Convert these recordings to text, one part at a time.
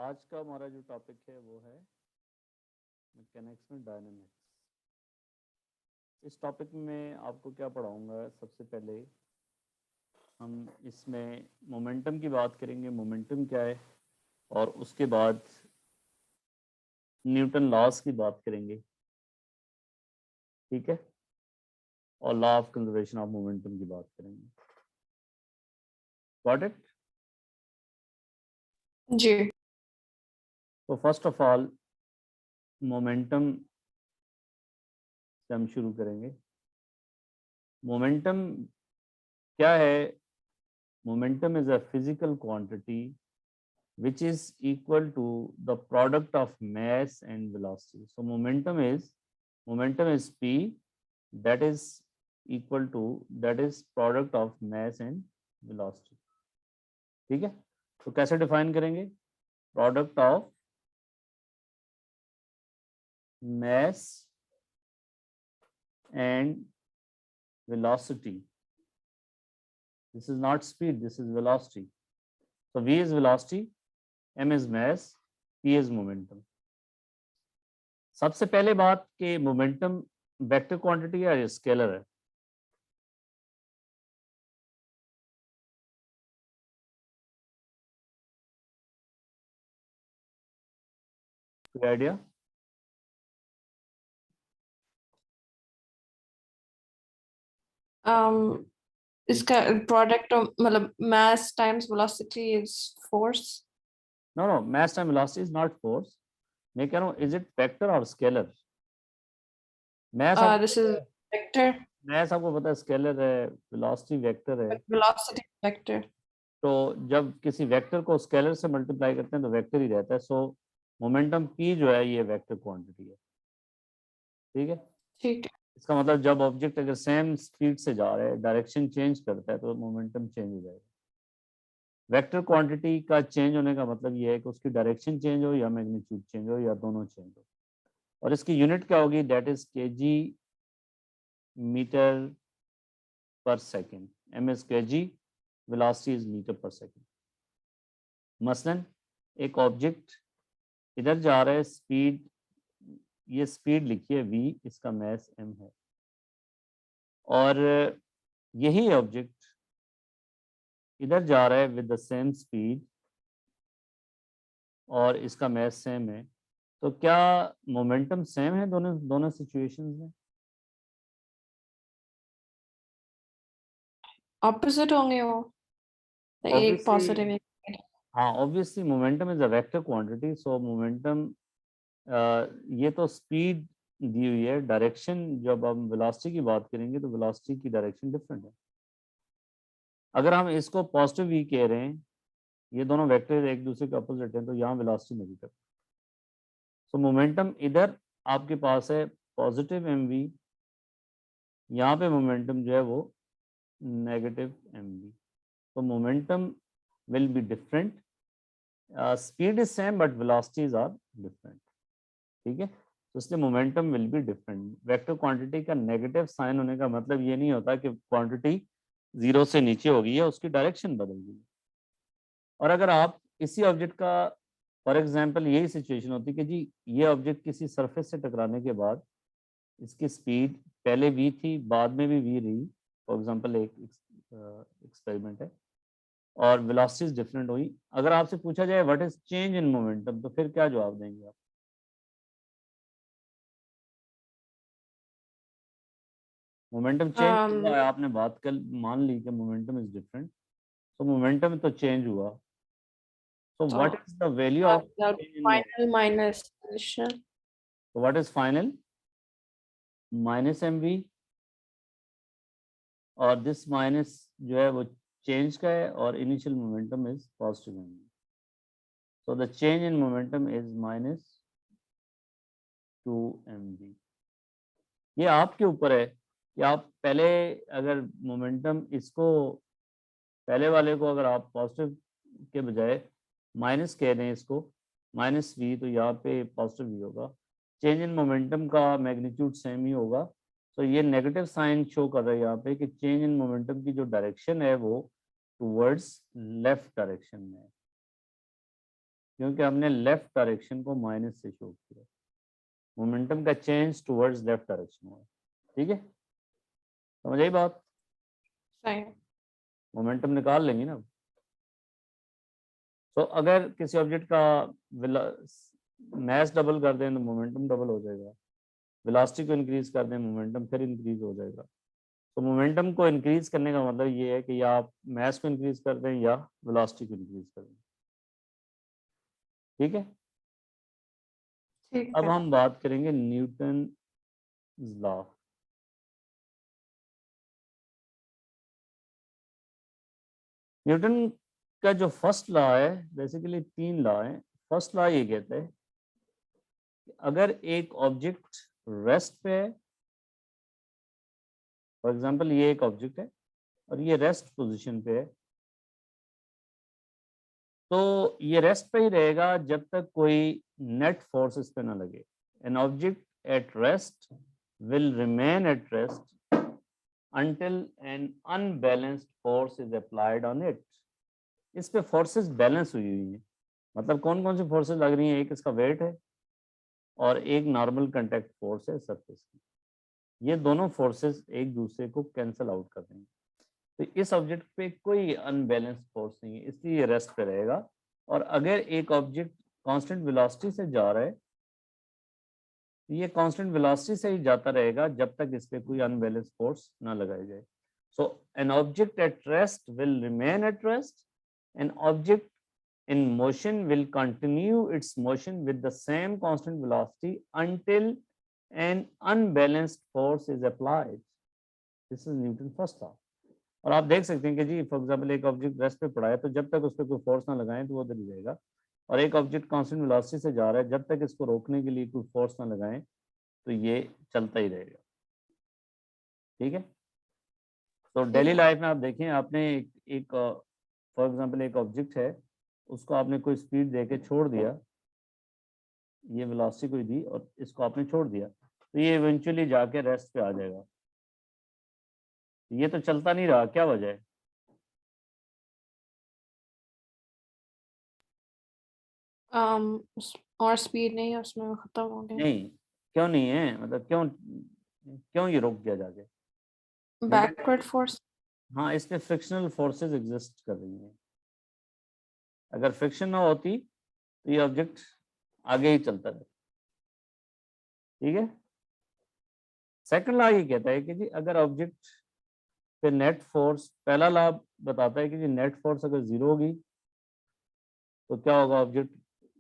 आज का हमारा जो टॉपिक है वो है मैकेनिक्स में डायनामिक्स। इस टॉपिक में आपको क्या पढ़ाऊंगा, सबसे पहले हम इसमें मोमेंटम की बात करेंगे, मोमेंटम क्या है, और उसके बाद न्यूटन लॉज की बात करेंगे, ठीक है, और law of conservation of momentum की बात करेंगे। Got it? जी। तो फर्स्ट ऑफ ऑल मोमेंटम से हम शुरू करेंगे। मोमेंटम क्या है? Momentum is a physical quantity which is equal to the product of mass and velocity. So momentum is P, that is equal to, that is product of mass and velocity. ठीक है, तो कैसे define करेंगे? Product of mass and velocity. This is not speed, this is velocity. So V is velocity, M is mass, P is momentum. सबसे पहले बात कि momentum vector quantity है या स्केलर है? कोई आइडिया? इसका प्रोडक्ट मतलब mass times velocity is force. No, mass time velocity is not force. मैं कह रहा हूँ, is it vector or scalar? mass This is vector. mass आपको पता है स्केलर है, वेलोसिटी वेक्टर है। Velocity vector. तो जब किसी वेक्टर को स्केलर से मल्टीप्लाई करते हैं तो वेक्टर ही रहता है। सो मोमेंटम p जो है ये वेक्टर क्वांटिटी है, ठीक है। ठीक है। इसका मतलब जब ऑब्जेक्ट अगर सेम स्पीड से जा रहा है, डायरेक्शन चेंज करता है, तो मोमेंटम चेंज हो जाएगा। वेक्टर क्वांटिटी का चेंज होने का मतलब ये है कि उसकी डायरेक्शन चेंज हो या मैग्नीट्यूड चेंज हो या दोनों चेंज हो। और इसकी यूनिट क्या होगी? That is KG meter per second. M is KG, velocity is meter per second. मसलन एक ऑब्जेक्ट इधर जा रहा है, स्पीड, ये स्पीड लिखिए v, इसका मैस m है, और यही ऑब्जेक्ट इधर जा रहा है विद द सेम स्पीड और इसका मैस सेम है, तो क्या मोमेंटम सेम है दोनों दोनों सिचुएशंस में? ऑपोजिट होंगे वो, एक पॉजिटिव ऑब्वियसली, एक। हाँ obviously momentum is a vector quantity. So momentum, ये तो स्पीड दी हुई है, डायरेक्शन जब हम वेलोसिटी की बात करेंगे तो वेलोसिटी की डायरेक्शन डिफरेंट है। अगर हम इसको पॉजिटिव वी कह रहे हैं, ये दोनों वेक्टर एक दूसरे के अपोजिट हैं, तो यहाँ वेलोसिटी नेगेटिव। सो मोमेंटम इधर आपके पास है पॉजिटिव एम वी, यहाँ पे मोमेंटम जो है वो नेगेटिव एम वी। तो momentum will be different, speed is same but velocities are different, ठीक है। तो इसलिए momentum will be different. Vector quantity का नेगेटिव साइन होने का मतलब ये नहीं होता कि क्वांटिटी जीरो से नीचे हो गई है, उसकी डायरेक्शन बदल गई। और अगर आप इसी ऑब्जेक्ट का, फॉर एग्जांपल यही सिचुएशन होती कि जी ये ऑब्जेक्ट किसी सरफेस से टकराने के बाद इसकी स्पीड पहले v थी, बाद में भी v रही, फॉर एग्जांपल एक एक्सपेरिमेंट है, और वेलोसिटीज डिफरेंट हुई। अगर आपसे पूछा जाए what is change in momentum, तो फिर क्या जवाब देंगे आप? मोमेंटम चेंज हुआ है, आपने बात कर मान ली कि मोमेंटम इज डिफरेंट, तो मोमेंटम तो चेंज हुआ। so तो what is the value of change in momentum? Final minus initial. so what is final? Minus M V, और दिस माइनस जो है वो चेंज का है, और initial momentum is positive M V. So the change in momentum is minus 2mv। ये आपके ऊपर है कि आप पहले, अगर मोमेंटम इसको, पहले वाले को अगर आप पॉजिटिव के बजाय माइनस कह दें, इसको माइनस v, तो यहाँ पे पॉजिटिव v होगा। चेंज इन मोमेंटम का मैग्नीट्यूड सेम ही होगा। तो ये नेगेटिव साइन शो कर रहा है यहाँ पे कि चेंज इन मोमेंटम की जो डायरेक्शन है वो टूवर्ड्स लेफ्ट डायरेक्शन में है, क्योंकि हमने लेफ्ट डायरेक्शन को माइनस से शो किया, मोमेंटम का चेंज टुवर्ड्स लेफ्ट डायरेक्शन हुआ। ठीक है, समझ आई बात? सही। मोमेंटम निकाल लेंगे ना। तो अगर किसी ऑब्जेक्ट का मास डबल कर दें तो मोमेंटम डबल हो जाएगा, वेलोसिटी को इंक्रीज कर दें मोमेंटम फिर इंक्रीज हो जाएगा। तो मोमेंटम को इंक्रीज करने का मतलब ये है कि या आप मास को इंक्रीज कर दें या वेलोसिटी को इंक्रीज कर दें। ठीक है, ठीक अब है। हम बात करेंगे न्यूटन लॉ। न्यूटन का जो फर्स्ट लॉ है, बेसिकली 3 लॉ है। फर्स्ट लॉ ये कहता है कि अगर एक ऑब्जेक्ट रेस्ट पे है, फॉर एग्जांपल ये एक ऑब्जेक्ट है और ये रेस्ट पोजीशन पे है, तो ये रेस्ट पे ही रहेगा जब तक कोई नेट फोर्स इस पे ना लगे। N object at rest will remain at rest until an unbalanced force is applied on it। इस पे फोर्सेस बैलेंस हुई हुई हैं। मतलब कौन कौन सी फोर्सेस लग रही हैं? एक इसका वेट है और एक नॉर्मल कांटेक्ट फोर्स है सरफेस की। ये दोनों फोर्सेस एक दूसरे को कैंसिल आउट कर देंगे। तो इस ऑब्जेक्ट पे कोई अनबैलेंस्ड फोर्स नहीं है, इसलिए ये रेस्ट पे रहेगा। और अगर एक ऑब्जेक्ट कांस्टेंट वेलोसिटी से जा रहा है तो ये कांस्टेंट वेलोसिटी से ही जाता रहेगा जब तक इस पे कोई अनबैलेंस्ड फोर्स ना लगाई जाए। So an object at rest will remain at rest, an object in motion will continue its motion with the same constant velocity until an unbalanced force is applied। This is Newton first law। और आप देख सकते हैं कि जी for example एक object rest पे पड़ा है तो जब तक उस पर कोई फोर्स ना लगाएं तो वो उधर ही रहेगा, और एक ऑब्जेक्ट कांस्टेंट वेलोसिटी से जा रहा है जब तक इसको रोकने के लिए कोई फोर्स ना लगाएं तो ये चलता ही रहेगा। ठीक है, तो डेली लाइफ में आप देखें, आपने एक फॉर एग्जांपल एक ऑब्जेक्ट है, उसको आपने कोई स्पीड दे के छोड़ दिया, ये वेलोसिटी कोई दी और इसको आपने छोड़ दिया, तो ये इवेंचुअली जाके रेस्ट पे आ जाएगा। ये तो चलता नहीं रहा, क्या वजह है? और स्पीड नहीं है उसमें, खत्म हो गया। नहीं, क्यों नहीं है? मतलब क्यों क्यों ये रोक दिया जाके? Backward force. हाँ, इसमें फ्रिक्शनल फोर्सेस एग्जिस्ट कर रही हैं। अगर फ्रिक्शन ना होती तो ये ऑब्जेक्ट आगे ही चलता रहता। ठीक है, सेकंड लॉ ये कहता है कि जी अगर ऑब्जेक्ट पे नेट फोर्स, पहला लॉ बताता है कि जी नेट फोर्स अगर जीरो होगी तो क्या होगा? ऑब्जेक्ट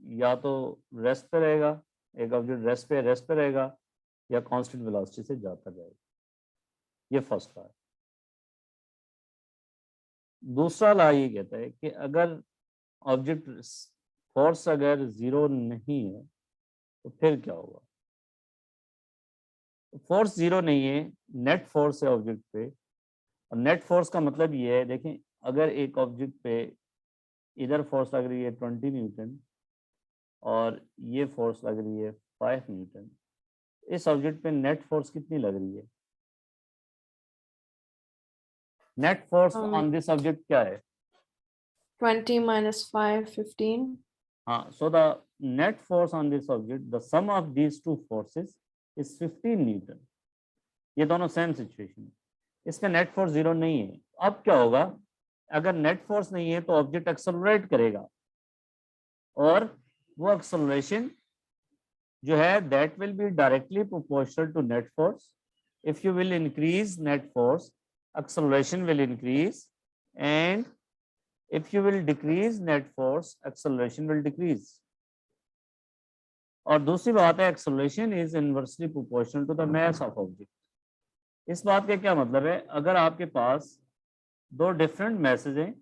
या तो रेस्ट पे रहेगा, एक ऑब्जेक्ट रेस्ट पे रहेगा, या कांस्टेंट वेलोसिटी से जाता जाएगा। ये फर्स्ट लॉ है। दूसरा लॉ ये कहता है कि अगर ऑब्जेक्ट फोर्स अगर जीरो नहीं है तो फिर क्या होगा? फोर्स जीरो नहीं है, नेट फोर्स है ऑब्जेक्ट पे। और नेट फोर्स का मतलब ये है, देखें, अगर एक ऑब्जेक्ट पे इधर फोर्स लग रही है 20 न्यूटन और ये फोर्स लग रही है 5 न्यूटन, इस ऑब्जेक्ट पे नेट फोर्स कितनी लग रही है? Net force on this object क्या है? 20 minus 5, 15। हाँ, so the net force on this object, the sum of these two forces is 15 newton. ये दोनों सेम सिचुएशन है, इसमें नेट फोर्स जीरो नहीं है। अब क्या होगा? अगर नेट फोर्स नहीं है तो ऑब्जेक्ट एक्सेलरेट करेगा, और वो एक्सेलरेशन जो है that will be directly proportional to net force. If you will increase net force, acceleration will increase, and if you will decrease net force, acceleration will decrease। और दूसरी बात है, acceleration is inversely proportional to the mass of object। इस बात का क्या मतलब है? अगर आपके पास दो डिफरेंट मैसेज हैं,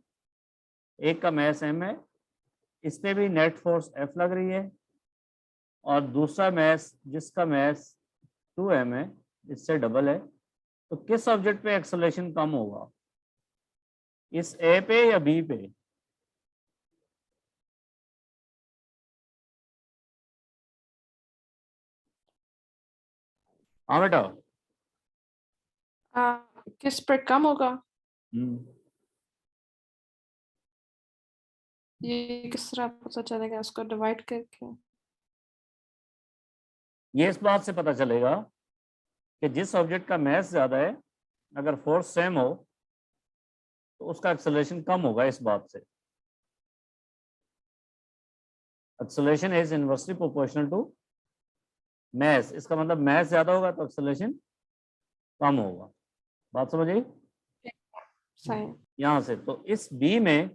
एक का मैस m है, इस पे भी नेट फोर्स F लग रही है, और दूसरा मैस जिसका मैस 2m है, इससे डबल है, तो किस ऑब्जेक्ट पे एक्सेलरेशन कम होगा? इस ए पे या बी पे? हाँ बेटा। किस पर कम होगा? ये किस तरह पता चलेगा उसको डिवाइड करके? ये इस बात से पता चलेगा कि जिस ऑब्जेक्ट का मास ज्यादा है, अगर फोर्स सेम हो तो उसका एक्सेलरेशन कम होगा। इस बात से acceleration is inversely proportional to mass. इसका मतलब मास ज्यादा होगा तो एक्सेलरेशन कम होगा। बात समझ आई? सही। यहां से तो इस बी में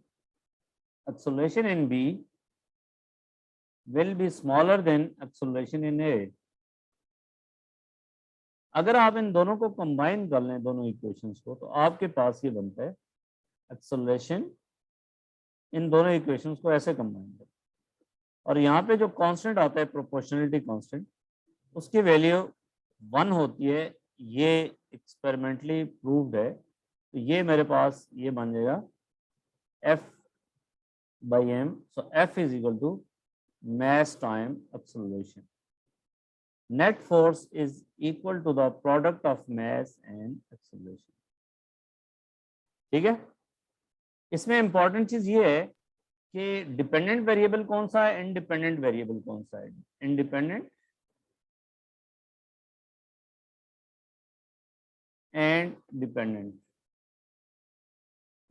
acceleration in B will be smaller than acceleration in A। अगर आप इन दोनों को कंबाइन कर लें, दोनों इक्वेशंस को, तो आपके पास ये बनता है एक्सेलरेशन। इन दोनों इक्वेशंस को ऐसे कंबाइन कर, और यहाँ पे जो कांस्टेंट आता है प्रोपोर्शनलिटी कांस्टेंट, उसकी वैल्यू 1 होती है। ये एक्सपेरिमेंटली प्रूव्ड है। तो ये मेरे पास ये बन जाएगा F/m। So F is equal to mass time acceleration। Net force is equal to the product of mass and acceleration। ठीक है? इसमें इंपॉर्टेंट चीज ये है कि डिपेंडेंट वेरिएबल कौन सा है, इंडिपेंडेंट वेरिएबल कौन सा है। इंडिपेंडेंट एंड डिपेंडेंट,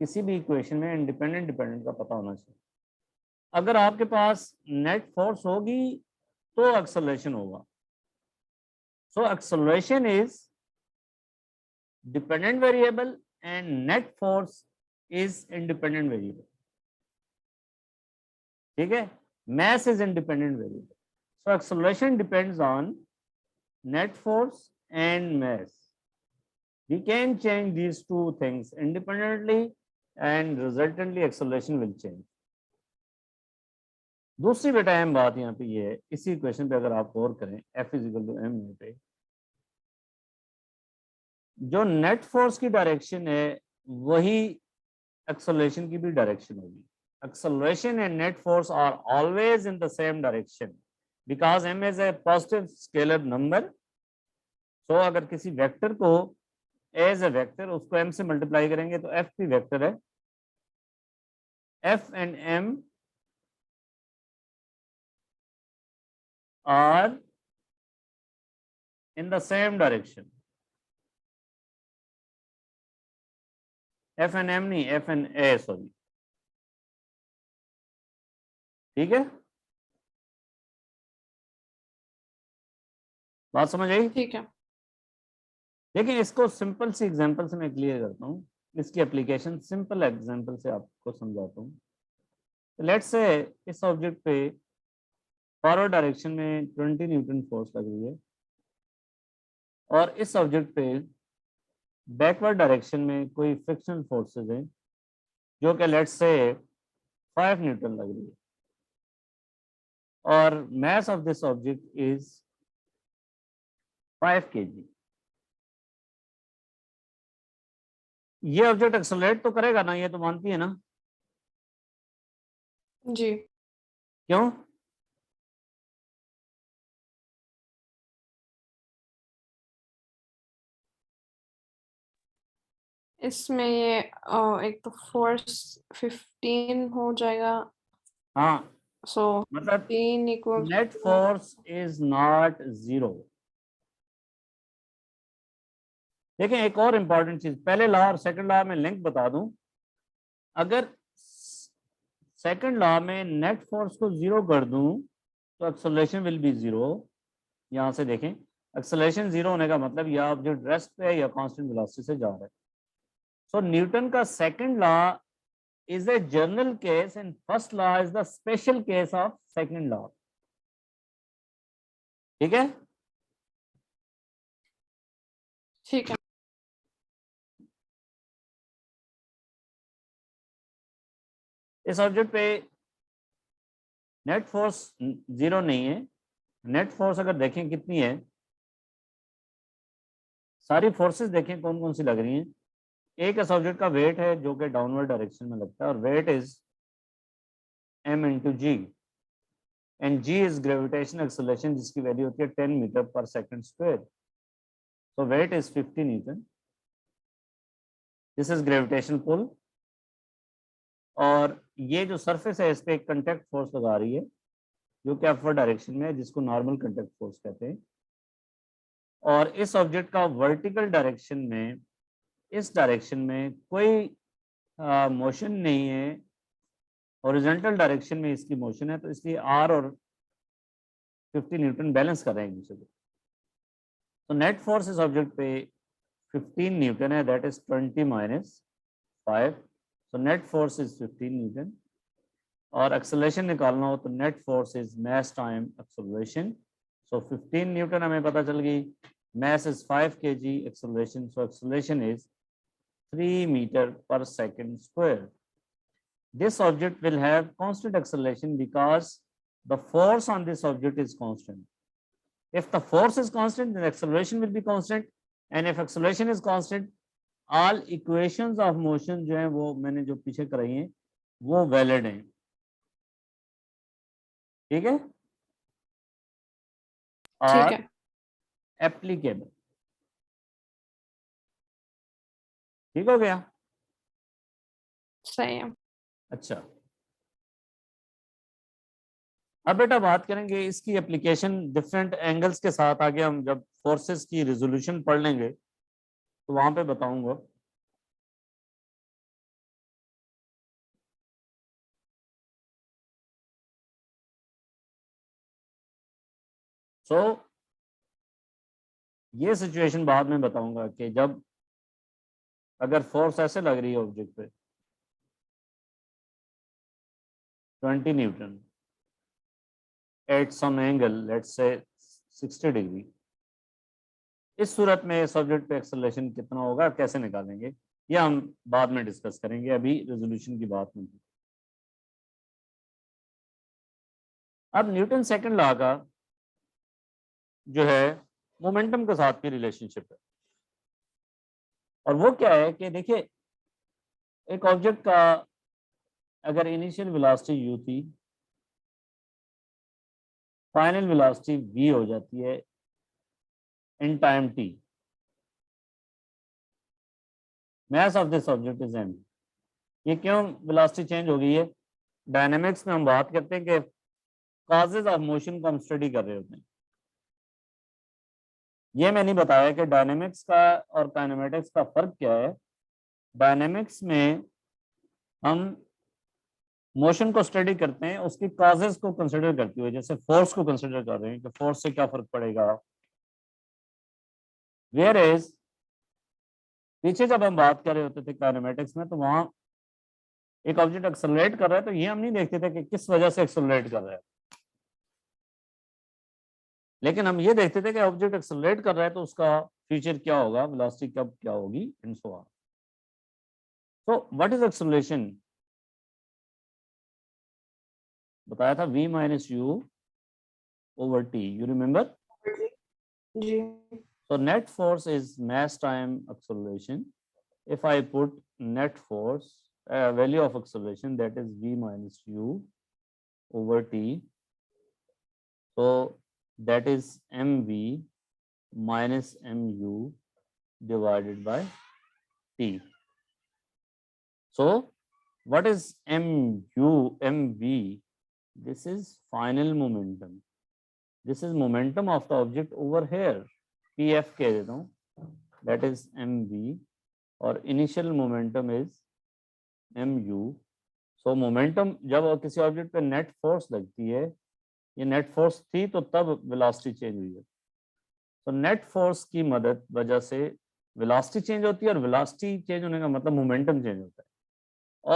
किसी भी इक्वेशन में इंडिपेंडेंट डिपेंडेंट का पता होना चाहिए। अगर आपके पास नेट फोर्स होगी तो एक्सेलरेशन होगा। So acceleration is dependent variable and net force is independent variable। ठीक है? mass is independent variable, so acceleration depends on net force and mass। we can change these two things independently and resultantly acceleration will change। दूसरी बेटा अहम बात यहाँ पे ये है, इसी इक्वेशन पे अगर आप गौर करें F is equal to m पे, जो नेट फोर्स की डायरेक्शन है वही एक्सेलरेशन की भी डायरेक्शन होगी। Acceleration and net force are always in the same direction because m is a positive scalar number। so अगर किसी वेक्टर को एज ए वेक्टर उसको m से मल्टीप्लाई करेंगे तो f भी वेक्टर है। f and m are in the same direction। f and m नहीं, f and a, सॉरी। ठीक है? बात समझ आई? ठीक है। लेकिन इसको सिंपल सी एग्जांपल से मैं क्लियर करता हूँ। इसकी एप्लीकेशन सिंपल एग्जांपल से आपको समझाता हूँ। लेट्स से इस ऑब्जेक्ट पे फॉरवर्ड डायरेक्शन में 20 न्यूटन फोर्स लग रही है और इस ऑब्जेक्ट पे बैकवर्ड डायरेक्शन में कोई फ्रिक्शनल फोर्सेस हैं जो कि लेट्स से 5 न्यूटन लग रही है, और mass of this object is 5 kg। ये ऑब्जेक्ट एक्सेलरेट तो करेगा ना, ये तो मानती है ना? जी। क्यों? इसमें ये एक तो फोर्स 15 हो जाएगा। हाँ, सो मतलब 15 equal net force is not zero. देखिए एक और इंपॉर्टेंट चीज, पहले लॉ और सेकंड लॉ में लिंक बता दूं। अगर सेकंड लॉ में नेट फोर्स को जीरो कर दूं तो एक्सेलरेशन विल बी जीरो। यहां से देखें, एक्सेलरेशन जीरो होने का मतलब या ऑब्जेक्ट रेस्ट पे है या कांस्टेंट वेलोसिटी से जा रहा है। सो न्यूटन का second law is a general case and first law is the special case of second law। ठीक है? ठीक है। इस ऑब्जेक्ट पे नेट फोर्स जीरो नहीं है। नेट फोर्स अगर देखें कितनी है, सारी फोर्सेस देखें कौन कौन सी लग रही हैं। एक इस ऑब्जेक्ट का वेट है जो कि डाउनवर्ड डायरेक्शन में लगता है और weight is m into G, and g is gravitation acceleration जिसकी वैल्यू होती है 10 metre per second square. So weight is 50 newton. This is gravitation pull और ये जो सरफेस है इस पे एक कंटेक्ट फोर्स लगा रही है जो कि अपवर्ड डायरेक्शन में है, जिसको नॉर्मल कंटेक्ट फोर्स कहते हैं। और इस ऑब्जेक्ट का वर्टिकल डायरेक्शन में, इस डायरेक्शन में कोई मोशन नहीं है, हॉरिजॉन्टल डायरेक्शन में इसकी मोशन है, तो इसलिए आर और 50 न्यूटन बैलेंस कर रहे हैं एक दूसरे को। तो नेट फोर्स इस ऑब्जेक्ट पे 15 न्यूटन है, that is 20 minus 5, so net force is 15 Newton. और एक्सेलरेशन निकालना हो तो net force is mass time acceleration, so 15 Newton हमें पता चल गई, mass is 5 kg, acceleration, so acceleration is 3 meter per second square. This object will have constant acceleration because the force on this object is constant. If the force is constant, then acceleration will be constant, and if acceleration is constant, all equations of motion जो है वो मैंने जो पीछे कराई हैं वो valid हैं। ठीक है, ठीक और है, एप्लीकेबल। ठीक हो गया। सही है। अच्छा, अब बेटा बात करेंगे इसकी एप्लीकेशन डिफरेंट एंगल्स के साथ। आगे हम जब फोर्सेस की रिजोल्यूशन पढ़ लेंगे तो वहां पे बताऊंगा। सो ये सिचुएशन बाद में बताऊंगा कि जब अगर फोर्स ऐसे लग रही है ऑब्जेक्ट पे 20 newton at some angle, let's say 60 degree, इस सूरत में सब्जेक्ट पे एक्सेलरेशन कितना होगा, कैसे निकालेंगे, ये हम बाद में डिस्कस करेंगे, अभी रेजोल्यूशन की बात नहीं। अब न्यूटन सेकंड लॉ का जो है मोमेंटम के साथ की रिलेशनशिप है, और वो क्या है कि देखिए एक ऑब्जेक्ट का अगर इनिशियल वेलोसिटी u थी, फाइनल वेलोसिटी v हो जाती है in time t, mass of this object is m। ये क्यों वेलोसिटी चेंज हो गई है? डायनेमिक्स में हम बात करते हैं कि कॉजेज ऑफ मोशन को हम स्टडी कर रहे होते हैं। ये मैं नहीं बताया कि डायनेमिक्स का और काइनेमेटिक्स का फर्क क्या है। डायनेमिक्स में हम मोशन को स्टडी करते हैं उसकी कॉजेज को कंसिडर करते हुए, जैसे फोर्स को कंसिडर कर रहे हैं कि फोर्स से क्या फर्क पड़ेगा। वेयर एज पीछे जब हम बात कर रहे होते थे काइनेमेटिक्स में, तो वहां एक ऑब्जेक्ट एक्सेलरेट कर रहा है तो ये हम नहीं देखते थे कि किस वजह से एक्सेलरेट कर रहा है, लेकिन हम ये देखते थे कि ऑब्जेक्ट एक्सेलरेट कर रहा है तो उसका फ्यूचर क्या होगा, वेलोसिटी कब क्या होगी, and so on. So what is acceleration? बताया था v minus U over T, you remember? जी, So net force is mass time acceleration. If I put net force, value of acceleration, that is v minus u over t, so that is mv minus mu divided by t. So what is mv? This is final momentum. This is momentum of the object over here, pf कह देता हूँ, that is mv, और initial momentum is mu। So momentum जब किसी object पे net force लगती है, ये नेट फोर्स थी तो तब वेलोसिटी चेंज हुई है। तो नेट फोर्स की मदद वजह से वेलोसिटी चेंज होती है, और वेलोसिटी चेंज होने का मतलब मोमेंटम चेंज होता है,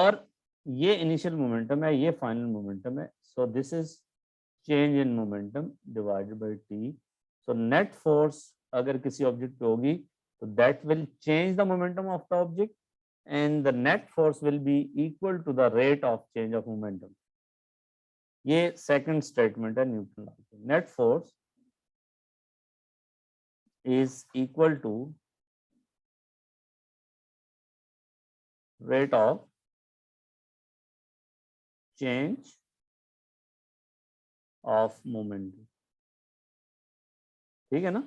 और ये इनिशियल मोमेंटम है, ये फाइनल मोमेंटम है। So this is change in momentum divided by T. So net force अगर किसी ऑब्जेक्ट पे होगी तो that will change the momentum of the object, and the net force will be equal to the rate of change of momentum. ये second statement है Newton law की। Net force is equal to rate of change of momentum। ठीक है ना?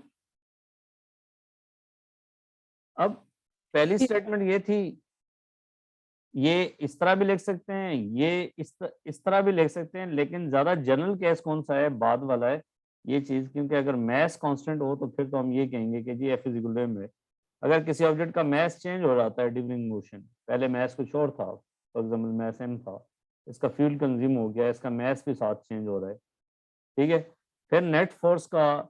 अब पहली statement ये थी ये इस तरह भी लिख सकते हैं, ये इस तरह भी लिख सकते हैं, लेकिन ज्यादा जनरल केस कौन सा है, बाद वाला है ये चीज, क्योंकि अगर मैथ कांस्टेंट हो तो फिर तो हम ये कहेंगे कि जी F is equal to M है। अगर किसी ऑब्जेक्ट का मैथ चेंज हो जाता है ड्यूरिंग मोशन, पहले मैथ कुछ और था, फॉर एग्जाम्पल मैथ एम था, इसका फ्यूल कंज्यूम हो गया, इसका मैथ भी साथ चेंज हो रहा है, ठीक है, फिर नेट फोर्स का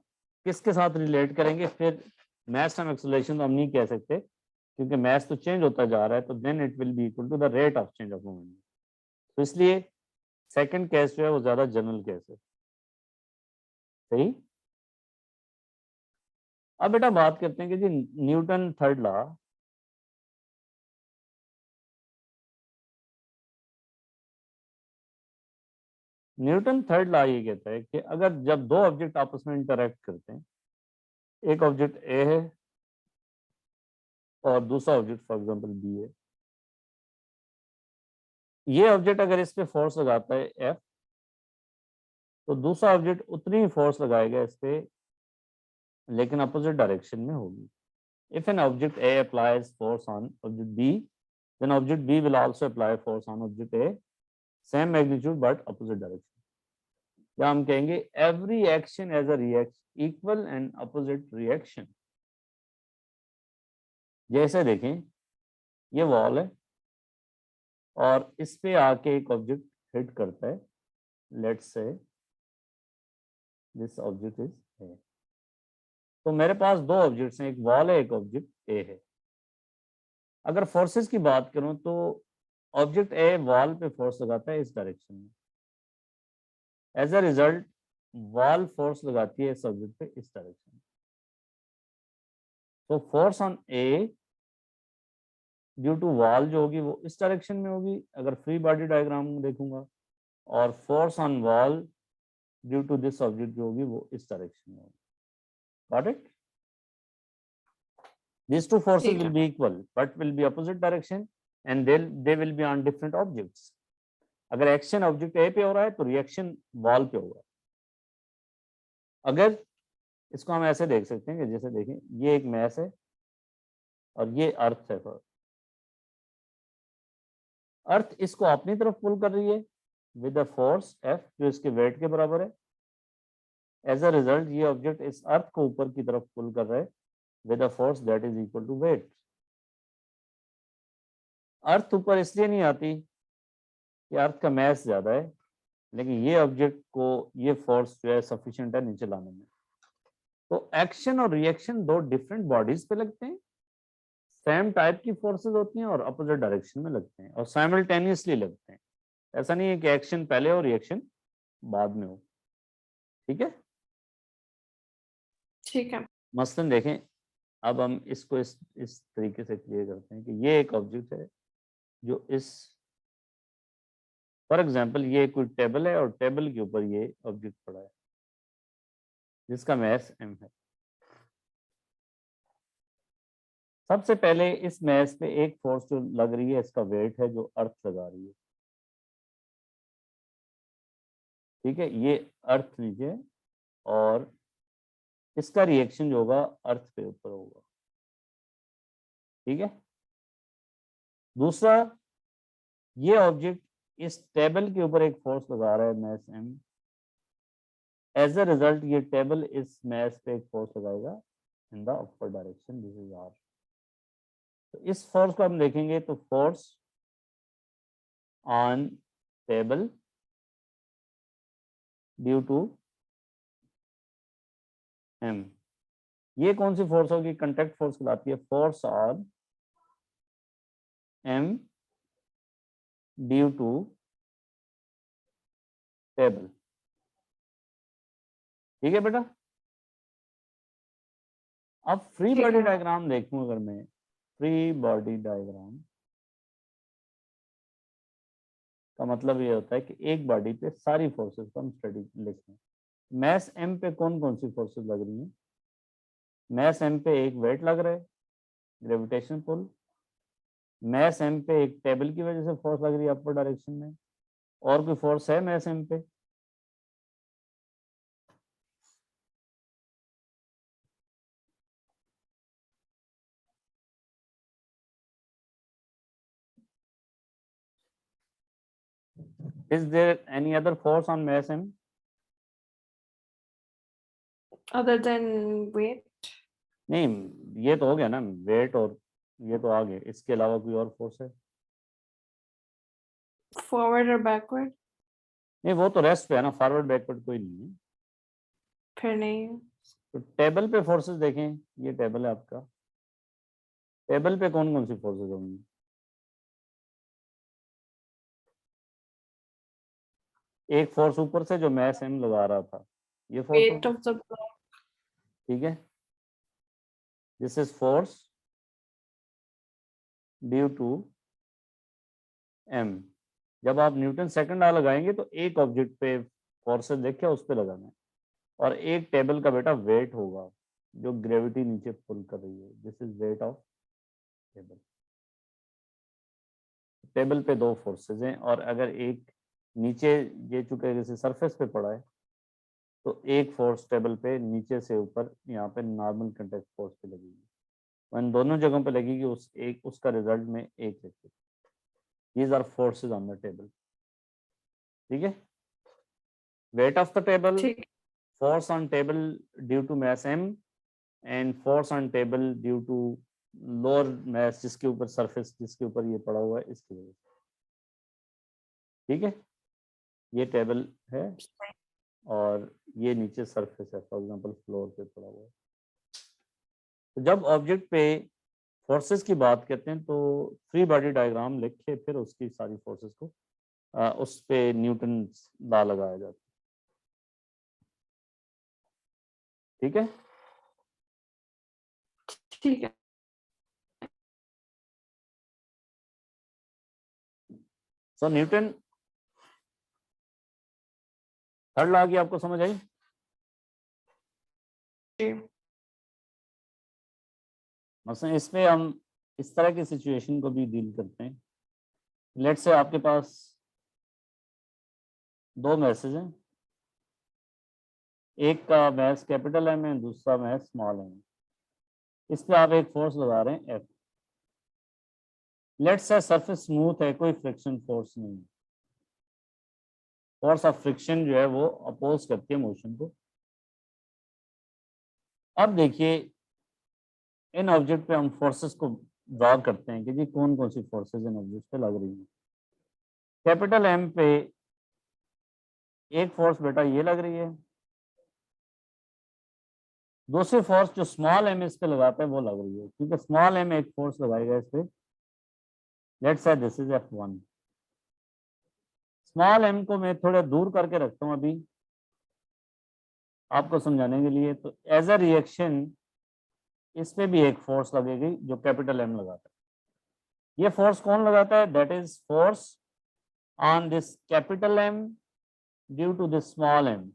किसके साथ रिलेट करेंगे, फिर मैथ टाइम एक्सेलरेशन तो हम नहीं कह सकते, क्योंकि मैथ तो चेंज होता जा रहा है, तो then it will be equal to the rate of change of moment. तो इसलिए सेकंड केस जो है वो ज्यादा जनरल केस है। सही। अब बेटा बात करते हैं कि जी Newton third law, Newton third law ये कहता है कि अगर जब दो ऑब्जेक्ट आपस में इंटरेक्ट करते हैं, एक ऑब्जेक्ट ए है और दूसरा ऑब्जेक्ट फॉर एग्जांपल बी है, ये ऑब्जेक्ट अगर इस पे फोर्स लगाता है एफ, तो दूसरा ऑब्जेक्ट उतनी ही फोर्स लगाएगा इस पे, लेकिन अपोजिट डायरेक्शन में होगी। If an object A applies force on object B, then object B will also apply force on object A, same magnitude but opposite direction. या हम कहेंगे every action as a reaction equal and opposite reaction. जैसे देखें, ये wall है और इस पे आके एक ऑब्जेक्ट हिट करता है, let's say this object is a. तो मेरे पास दो ऑब्जेक्ट्स हैं, एक वॉल है, एक ऑब्जेक्ट ए है। अगर फोर्सेस की बात करूं तो ऑब्जेक्ट ए वॉल पे फोर्स लगाता है इस डायरेक्शन में, as a result wall force लगाती है इस ऑब्जेक्ट पे इस डायरेक्शन में। तो force on A due to wall जो होगी वो इस डायरेक्शन में होगी अगर फ्री बॉडी डायग्राम देखूंगा, और force on wall due to this object जो होगी वो इस डायरेक्शन में होगी। Got it? These two forces ठीक will है। be equal but will be opposite direction and they will be on different objects. अगर एक्शन ऑब्जेक्ट ए पे हो रहा है तो रिएक्शन वॉल पे होगा। अगर इसको हम ऐसे देख सकते हैं कि जैसे देखें ये एक मैस है और ये अर्थ है, अर्थ इसको अपनी तरफ पुल कर रही है विद अ फोर्स एफ जो इसके वेट के बराबर है। एज अ रिजल्ट ये ऑब्जेक्ट इस अर्थ को ऊपर की तरफ पुल कर रहा है with a force that is equal to weight. Earth ऊपर इसलिए नहीं आती कि अर्थ का मैस ज्यादा है, लेकिन ये ऑब्जेक्ट को ये फोर्स जो है सफिशिएंट है नीचे लाने में। तो एक्शन और रिएक्शन दो डिफरेंट बॉडीज पे लगते हैं, सेम टाइप की फोर्सेस होती हैं और अपोजिट डायरेक्शन में लगते हैं और साइमल्टेनियसली लगते हैं। ऐसा नहीं है कि एक्शन पहले हो रिएक्शन बाद में हो। ठीक है। ठीक है। मसलन देखें, अब हम इसको इस तरीके से क्लियर करते हैं कि ये एक ऑब्जेक्ट है जो इस, फॉर एग्जांपल ये कोई टेबल है और टेबल के ऊपर ये ऑब्जेक्ट पड़ा है जिसका मैस एम है। सबसे पहले इस मैस पे एक फोर्स जो लग रही है इसका वेट है जो अर्थ लगा रही है। ठीक है, ये अर्थ लीजिए और इसका रिएक्शन जो होगा अर्थ पे ऊपर होगा। ठीक है। दूसरा, ये ऑब्जेक्ट इस टेबल के ऊपर एक फोर्स लगा रहा है mass M, as a result ये टेबल इस मैस पे एक फोर्स लगाएगा in the upper direction, this is R. तो इस फोर्स को हम देखेंगे तो force on table due to M, ये कौन सी फोर्स होगी, कंटेक्ट फोर्स कहलाती है, force on M due to table. ठीक है बेटा। अब फ्री ठीक बॉडी है। डायग्राम देखूं अगर मैं, फ्री बॉडी डायग्राम का मतलब ये होता है कि एक बॉडी पे सारी फोर्सेस को हम स्टडी लिखें। मैस एम पे कौन कौन सी फोर्सेस लग रही हैं, मैस एम पे एक वेट लग रहा है ग्रेविटेशन पुल, मैस एम पे एक टेबल की वजह से फोर्स लग रही है अपर डायरेक्शन में, और कोई फोर्स है मैस एम पे? Is there any other force on mass m? Other than weight? नहीं, ये तो हो गया ना, वेट और ये तो आ गए, इसके अलावा कोई और फोर्स है? Forward or backward? नहीं, वो तो रेस्ट पे है ना, फॉरवर्ड बैकवर्ड कोई नहीं है। फिर नहीं। तो टेबल पे फोर्सेस देखें, ये टेबल है आपका, टेबल पे कौन कौन सी फोर्सेस होंगी? एक फोर्स ऊपर से जो मैस एम लगा रहा था, ये फोर्स Weight होगी, of the block. ठीक है, this is force due to M. जब आप न्यूटन सेकंड लॉ लगाएंगे तो एक ऑब्जेक्ट पे फोर्सेस देखे उस पे लगाना है, और एक टेबल का बेटा वेट होगा जो ग्रेविटी नीचे पुल कर रही है, this is weight of table. Table पे दो फोर्सेस हैं, और अगर एक नीचे ये चूंकि जैसे सरफेस पे पड़ा है, तो एक फोर्स टेबल पे नीचे से ऊपर यहाँ पे नॉर्मल कंटेक्ट फोर्स पे लगेगी, इन दोनों जगहों पे लगेगी, उस एक उसका रिजल्ट में एक लगेगी। These are forces on the table, ठीक है। वेट ऑफ द टेबल, ठीक। force on table due to mass m, and force on table due to lower mass जिसके ऊपर सरफेस जिसके ऊपर ये पड़ा हुआ है इसकी वजह से, ठीक है। ये टेबल है और ये नीचे सरफेस है, फॉर एग्जांपल फ्लोर पे पड़ा हुआ है। तो जब ऑब्जेक्ट पे फोर्सेस की बात करते हैं तो फ्री बॉडी डायग्राम लिख के फिर उसकी सारी फोर्सेस को उस पे न्यूटन लॉ लगाया जाता है, ठीक है। ठीक है। सो न्यूटन थर्ड लॉ की आपको समझ आई? जी। मसलन इसमें हम इस तरह की सिचुएशन को भी डील करते हैं। लेट्स से आपके पास दो मैसेज हैं, एक का मैस कैपिटल एम है, दूसरा मैस स्मॉल एम। इस पे आप एक फोर्स लगा रहे हैं F. Let's say surface smooth है, कोई फ्रिक्शन फोर्स नहीं है, फोर्स ऑफ फ्रिक्शन जो है वो अपोज करती है मोशन को। अब देखिए इन ऑब्जेक्ट पे हम फोर्सेस को ड्रॉ करते हैं कि जी कौन कौन सी फोर्सेस इन ऑब्जेक्ट पे लग रही हैं। कैपिटल एम पे एक फोर्स बेटा ये लग रही है, दूसरी फोर्स जो स्मॉल एम इस पे लगाता है वो लग रही है, क्योंकि स्मॉल एम एक फोर्स लगाएगा इस पे। Let's say this is F1। Small M को मैं थोड़ा दूर करके रखता हूँ अभी आपको समझाने के लिए। तो एज अ रिएक्शन इस पे भी एक फोर्स लगेगी जो कैपिटल एम लगाता है। ये फोर्स कौन लगाता है? That is force on this capital M due to this small M.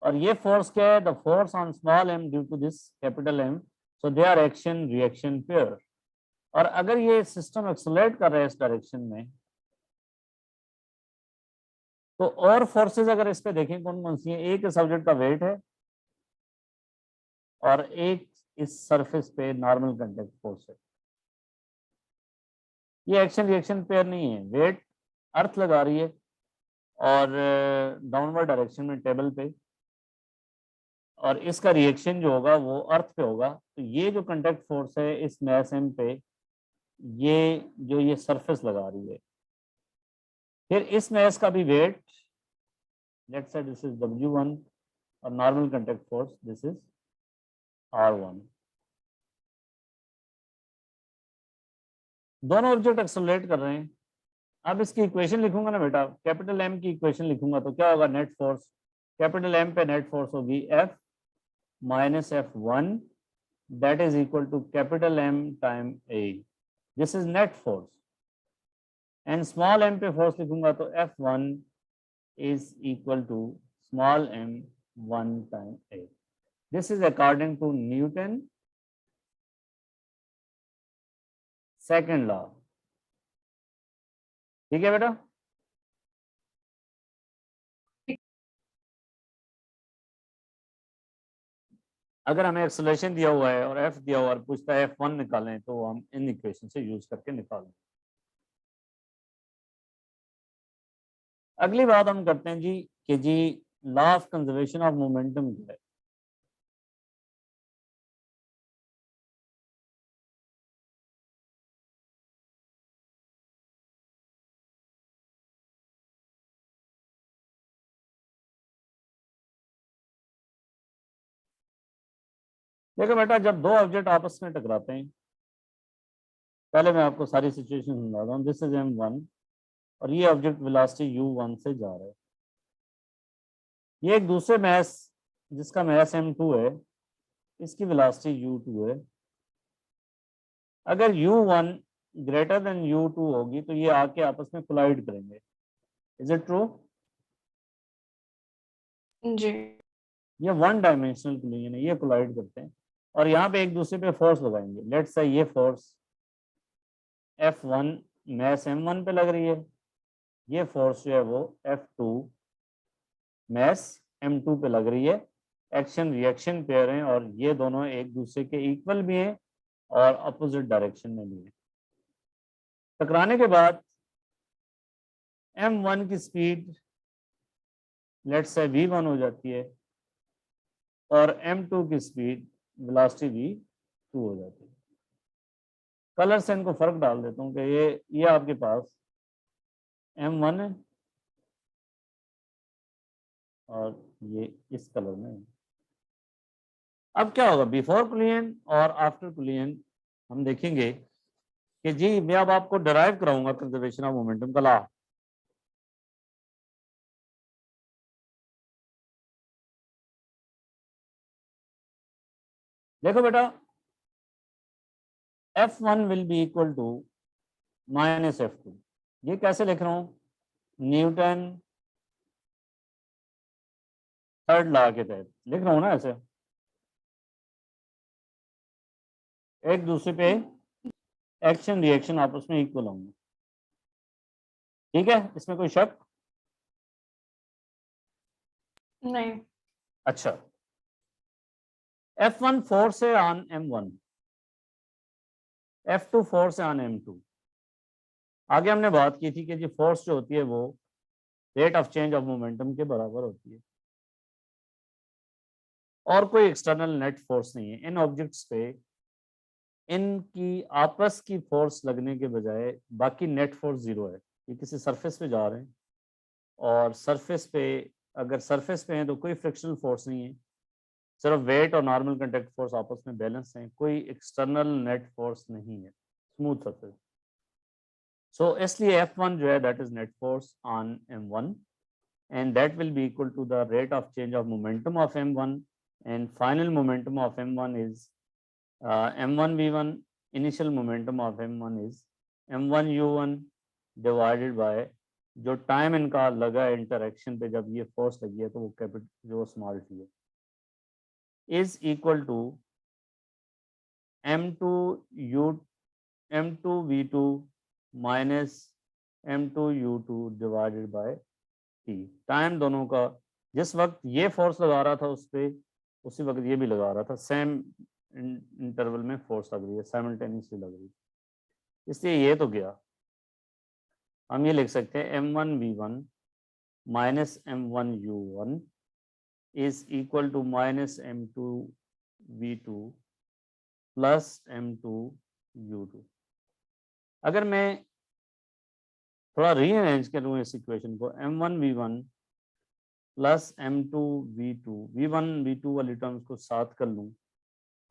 और ये फोर्स क्या है? The force on small M due to this capital M. So they are action reaction pair. और अगर ये सिस्टम एक्सेलरेट कर रहा है इस डायरेक्शन में, तो और फोर्सेस अगर इस पे देखें कौन कौन सी है, एक इस ऑब्जेक्ट का वेट है और एक इस सरफेस पे नॉर्मल कांटेक्ट फोर्स है। ये एक्शन रिएक्शन पेयर नहीं है, वेट अर्थ लगा रही है और डाउनवर्ड डायरेक्शन में टेबल पे, और इसका रिएक्शन जो होगा वो अर्थ पे होगा। तो ये जो कांटेक्ट फोर्स है इस मैस एम पे, ये जो ये सरफेस लगा रही है, फिर इस मैस का भी weight, let's say this is W1 और normal contact force this is R1। दोनों ऑब्जेक्ट एक्सेलरेट कर रहे हैं। अब इसकी इक्वेशन लिखूंगा ना बेटा, कैपिटल एम की इक्वेशन लिखूंगा तो क्या होगा? नेट फोर्स, कैपिटल एम पे नेट फोर्स होगी F minus F1, that is equal to capital M time A। This is net force. And small M पे फोर्स लिखूंगा तो F1 is equal to small m 1 time A। This is according to Newton second law, ठीक है बेटा। अगर हमें acceleration दिया हुआ है और F दिया हुआ है और पूछता है F1 निकालें, तो हम इन इक्वेशन से यूज करके निकालें। अगली बात हम करते हैं जी कि जी law of conservation of momentum क्या है। देखो बेटा, जब दो ऑब्जेक्ट आपस में टकराते हैं, पहले मैं आपको सारी सिचुएशन समझाता हूँ। दिस इज m1 और ये ऑब्जेक्ट वेलोसिटी u1 से जा रहा है। ये एक दूसरे मैस जिसका मैस m2 है, इसकी वेलोसिटी u2 है। अगर u1 ग्रेटर देन u2 होगी तो ये आके आपस में कोलाइड करेंगे। Is it true? जी। ये वन डायमेंशनल कोलिजन है, ये कोलाइड करते हैं और यहाँ पे एक दूसरे पे फोर्स लगाएंगे। लेट्स से ये फोर्स F1 मैस m1 पे लग रही है, ये फोर्स जो है वो F2 मैस m2 पे लग रही है। एक्शन रिएक्शन पेयर हैं और ये दोनों एक दूसरे के इक्वल भी हैं और अपोजिट डायरेक्शन में भी हैं। टकराने के बाद m1 की स्पीड लेट्स से v1 हो जाती है और m2 की स्पीड वेलोसिटी v2 हो जाती है। कलर से इनको फर्क डाल देता हूँ कि ये आपके पास m1 है और ये इस कलर में है। अब क्या होगा बिफोर कोलिजन और आफ्टर कोलिजन, हम देखेंगे कि जी मैं अब आपको डिराइव कराऊंगा कंजर्वेशन ऑफ मोमेंटम का लॉ। देखो बेटा, F1 will be equal to minus F2। ये कैसे लिख रहा हूं? न्यूटन थर्ड लॉ के तहत लिख रहा हूं ना ऐसे, एक दूसरे पे एक्शन रिएक्शन आपस में इक्वल होंगे। ठीक है, इसमें कोई शक? नहीं। अच्छा, F1 फोर्स है ऑन M1, F2 फोर्स है ऑन M2। आगे हमने बात की थी कि जी फोर्स जो होती है वो rate of change of momentum के बराबर होती है और कोई एक्सटर्नल नेट फोर्स नहीं है। इन ऑब्जेक्ट्स पे इनकी आपस की फोर्स लगने के बजाय बाकी नेट फोर्स जीरो है। ये किसी सरफेस पे जा रहे हैं और सरफेस पे, अगर सरफेस पे हैं तो कोई फ्रिक्शनल फोर्स नहीं है, सिर्फ वेट और नॉर्मल कंटेक्ट फोर्स आपस में बैलेंस हैं, कोई एक्सटर्नल नेट फोर्स नहीं है, स्मूथ सरफेस। सो इसलिए F1 जो है that is net force on M1 and that will be equal to the rate of change of momentum of M1 and final momentum of M1 is M1 V1, initial momentum of M1 is M1 U1 divided by जो time इनका लगा interaction पे, जब ये force लगी है तो वो कैपिटल जो स्मॉल टी है, is equal to M2 U M2 V2 minus M2 U2 divided by T. Time दोनों का, जिस वक्त ये फोर्स लगा रहा था उस पर उसी वक्त ये भी लगा रहा था, सेम इंटरवल में फोर्स लग रही है, साइमल्टेनियसली लग रही है, इसलिए ये तो गया। हम ये लिख सकते हैं M1 V1 minus M1 U1 is equal to minus M2 V2 plus M2 U2। अगर मैं थोड़ा रीअरेंज करूँ इस इक्वेशन को, M1 V1 plus M2 V2, V1 V2 वाली टर्म्स को साथ कर लूँ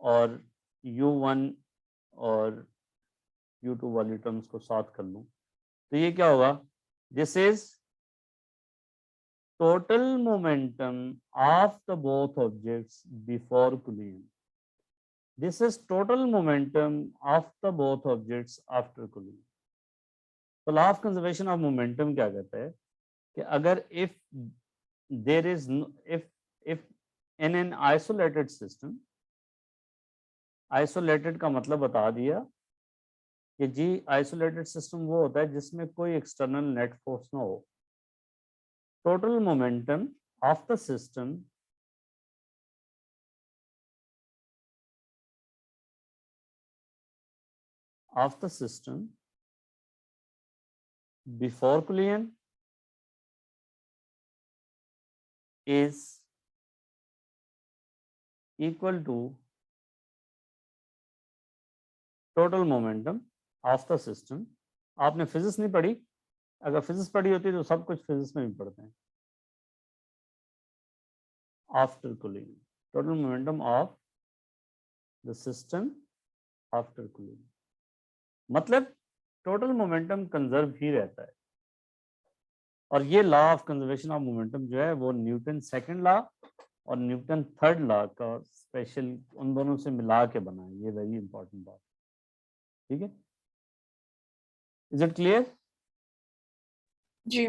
और U1 और U2 वाली टर्म्स को साथ कर लूँ तो ये क्या होगा? This is total momentum of the both objects before collision. This is total momentum of the both objects after collision. तो law of conservation of momentum क्या कहता है कि अगर if there is if in an isolated system, isolated का मतलब बता दिया कि जी आइसोलेटेड सिस्टम वो होता है जिसमें कोई एक्सटर्नल नेट फोर्स ना हो। Total momentum of the system before collision is equal to total momentum of the system. आपने फिजिक्स नहीं पढ़ी, अगर फिजिक्स पढ़ी होती तो सब कुछ फिजिक्स में भी पढ़ते हैं. After cooling, total momentum of the system after cooling. मतलब टोटल मोमेंटम कंजर्व ही रहता है. और ये law of conservation of momentum जो है वो न्यूटन सेकंड लॉ और न्यूटन थर्ड लॉ का स्पेशल उन दोनों से मिला के बना है. ये वेरी इंपॉर्टेंट बात. ठीक है, इज इट क्लियर? जी.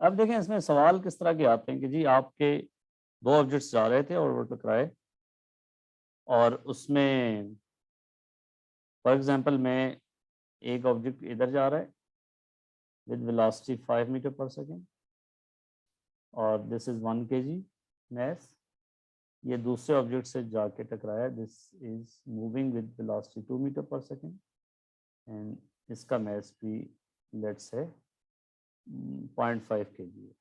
अब देखें इसमें सवाल किस तरह के आते हैं कि जी आपके दो ऑब्जेक्ट्स जा रहे थे और वो टकराए, और उसमें फॉर एग्जांपल में एक ऑब्जेक्ट इधर जा रहा है with velocity 5 meter per second और दिस इज 1 kg मैस. ये दूसरे ऑब्जेक्ट से जाके टकराया, this is moving with velocity 2 meter per second and इसका मैस भी लेट्स से 0.5 kg है.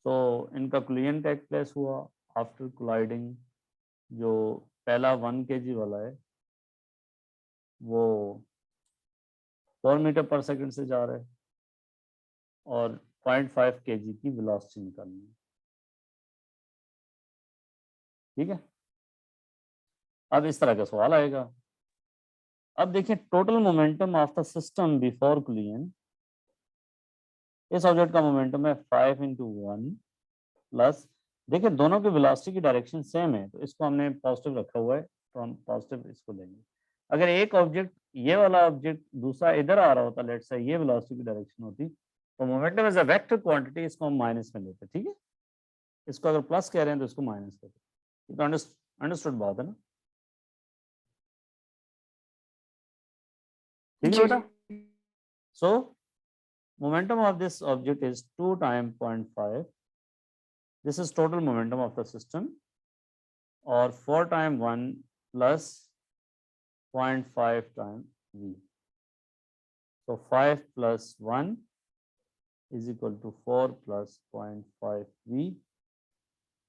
तो इनका कोलिजन टेक प्लेस हुआ आफ्टर कोलाइडिंग. जो पहला 1 kg वाला है वो 4 मीटर पर सेकंड से जा रहा है और 0.5 kg की वेलोसिटी निकालनी है. ठीक है, अब इस तरह का सवाल आएगा. अब देखिए total momentum of the system before collision. इस ऑब्जेक्ट का मोमेंटम है 5 × 1 प्लस, देखिए दोनों की वेलोसिटी की डायरेक्शन सेम है तो इसको हमने पॉजिटिव रखा हुआ है तो हम पॉजिटिव इसको लेंगे. अगर एक ऑब्जेक्ट ये वाला ऑब्जेक्ट दूसरा इधर आ रहा होता, लेट्स से ये वेलोसिटी की डायरेक्शन होती, तो momentum as a vector quantity इसको हम माइनस में लेते. ठीक है, इसको अगर प्लस कह रहे हैं तो इसको माइनस लेते. तो अंडरस्टूड बात है ना? ठीक है बेटा. सो momentum of this object is 2 times 0.5. This is total momentum of the system, or 4 times 1 plus 0.5 times v. So 5 plus 1 is equal to 4 plus 0.5 v.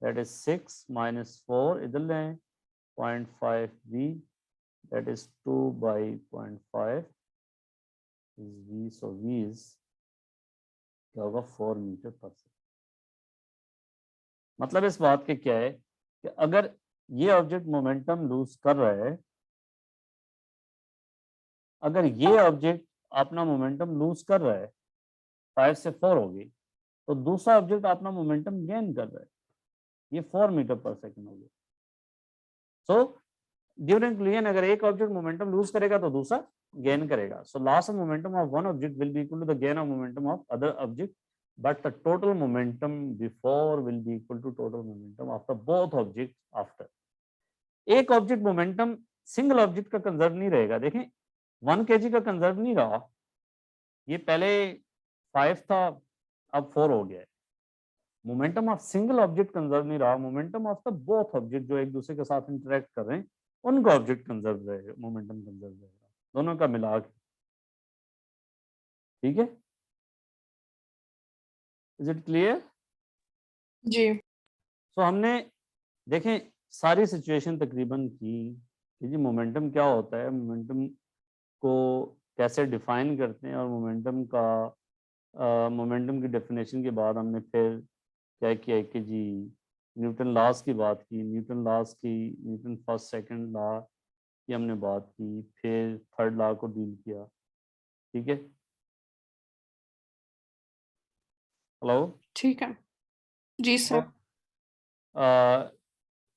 That is 6 minus 4 इधर लें 0.5 v. That is 2 by 0.5 is v. So v is क्या होगा 4 metre per second. मतलब इस बात के क्या है कि अगर ये ऑब्जेक्ट मोमेंटम लूज कर रहा है, अगर ये ऑब्जेक्ट अपना मोमेंटम लूज कर रहा है 5 से 4 हो गई, तो दूसरा ऑब्जेक्ट अपना मोमेंटम गेन कर रहा है, ये 4 मीटर पर सेकेंड हो गया. सो ड्यूरिंग कोलिजन अगर एक ऑब्जेक्ट मोमेंटम लूज करेगा तो दूसरा गेन करेगा. So loss of momentum of one object will be equal to the gain of momentum of other object, but the total momentum before will be equal to total momentum of the both objects after. एक object momentum single object का conserve नहीं रहेगा. देखें 1 kg का conserve नहीं रहा, ये पहले 5 था अब 4 हो गया है. Momentum of single object conserve नहीं रहा, momentum of the both object जो एक दूसरे के साथ इंटरेक्ट कर रहे हैं उनका ऑब्जेक्ट कंजर्व रहेगा, मोमेंटम कंजर्व रहेगा, दोनों का मिला के. ठीक है, इज इट क्लियर? जी. सो हमने देखें सारी सिचुएशन तकरीबन की कि जी मोमेंटम क्या होता है, मोमेंटम को कैसे डिफाइन करते हैं, और मोमेंटम का मोमेंटम की डेफिनेशन के बाद हमने फिर क्या किया कि जी न्यूटन लॉस की बात की, न्यूटन लॉस की, न्यूटन फर्स्ट सेकंड लॉ की हमने बात की, फिर थर्ड लॉ को डील किया. ठीक है, हेलो. ठीक है. जी सर.